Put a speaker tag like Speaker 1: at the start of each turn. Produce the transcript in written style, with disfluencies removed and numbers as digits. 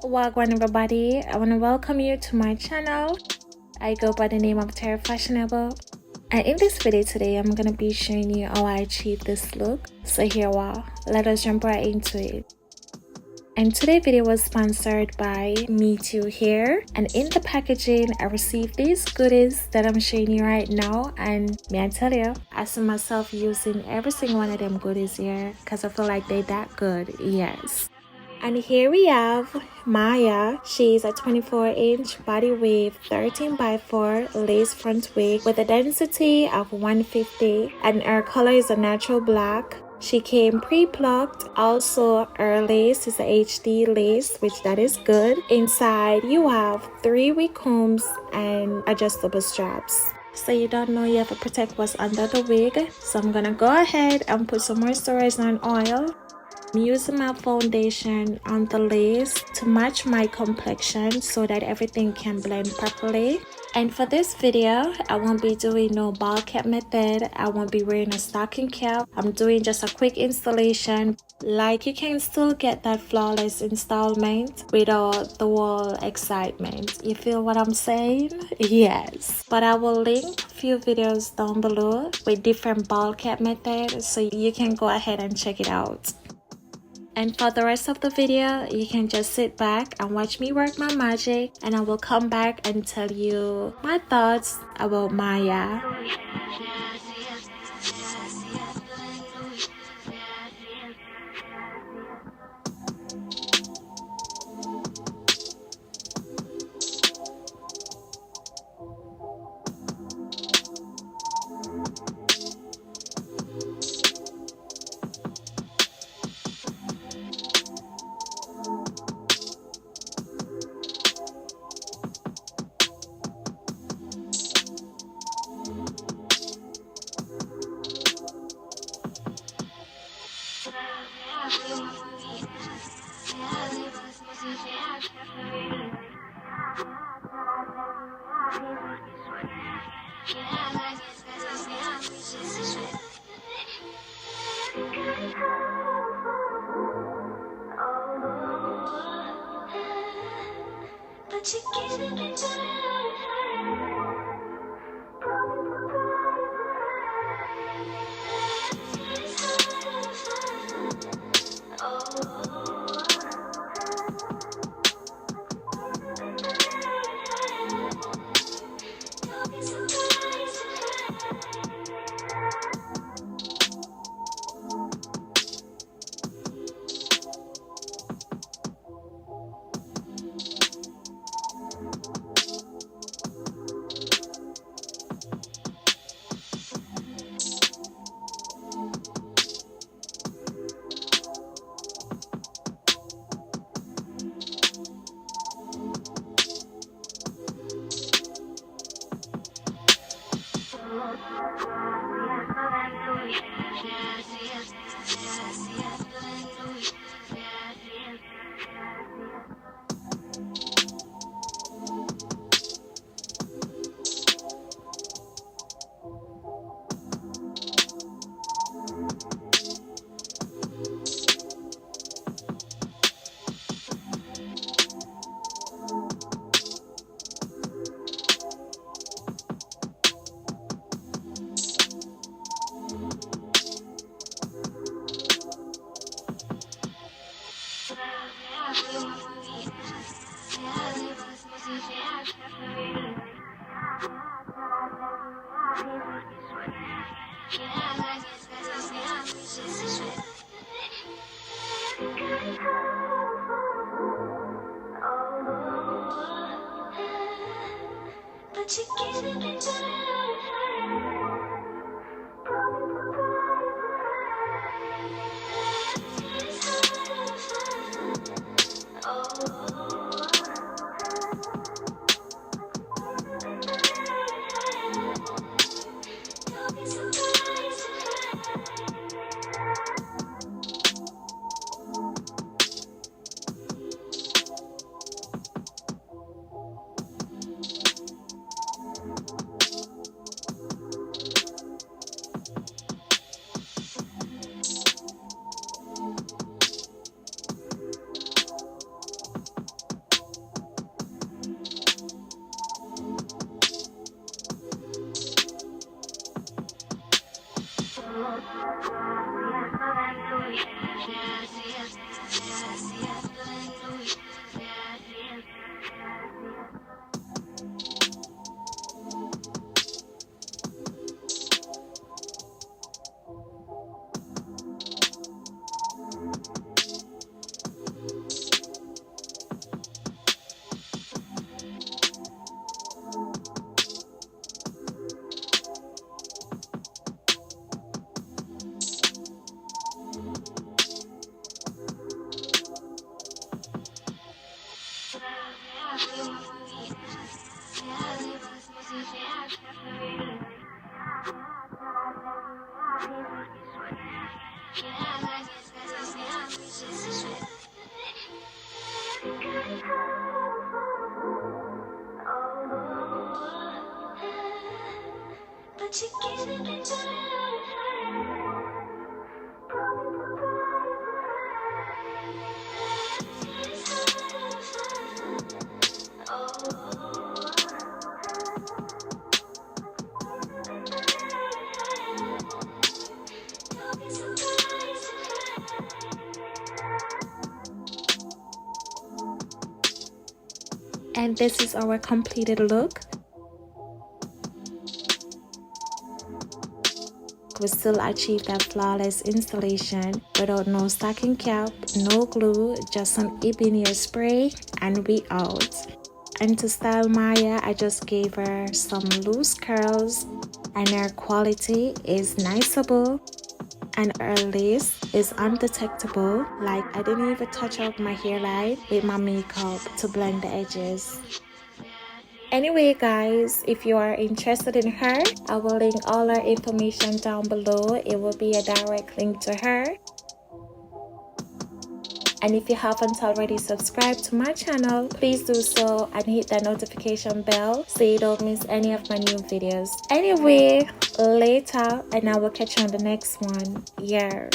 Speaker 1: Welcome everybody, I want to welcome you to my channel. I go by the name of Terry Fashionable, and in this video today I'm going to be showing you how I achieved this look. So here we are, let us jump right into it. And today's video was sponsored by Meetu here, and in the packaging I received these goodies that I'm showing you right now, and may I tell you, I see myself using every single one of them goodies here because I feel like they're that good. Yes. And here we have Maya. She's a 24-inch body wave 13x4 lace front wig with a density of 150, and her color is a natural black. She came pre-plucked. Also, her lace is a HD lace, which that is good. Inside, you have 3 wig combs and adjustable straps. So you don't know you have to protect what's under the wig. So I'm gonna go ahead and put some moisturizer and oil. I'm using my foundation on the lace to match my complexion so that everything can blend properly. And for this video, I won't be doing no ball cap method. I won't be wearing a stocking cap. I'm doing just a quick installation. Like, you can still get that flawless installment without the whole excitement. You feel what I'm saying? Yes. But I will link a few videos down below with different ball cap methods so you can go ahead and check it out. And for the rest of the video, you can just sit back and watch me work my magic, and I will come back and tell you my thoughts about Maya. But you can't get But you give me and this is our completed look. We still achieved that flawless installation without no stocking cap, no glue, just some ebony spray, and we out. And to style Maya, I just gave her some loose curls, and her quality is niceable, and her lace is undetectable. Like, I didn't even touch up my hairline with my makeup to blend the edges. Anyway guys, if you are interested in her, I will link all her information down below. It will be a direct link to her. And if you haven't already subscribed to my channel, please do so and hit that notification bell so you don't miss any of my new videos. Anyway, later, and I will catch you on the next one. Yeah.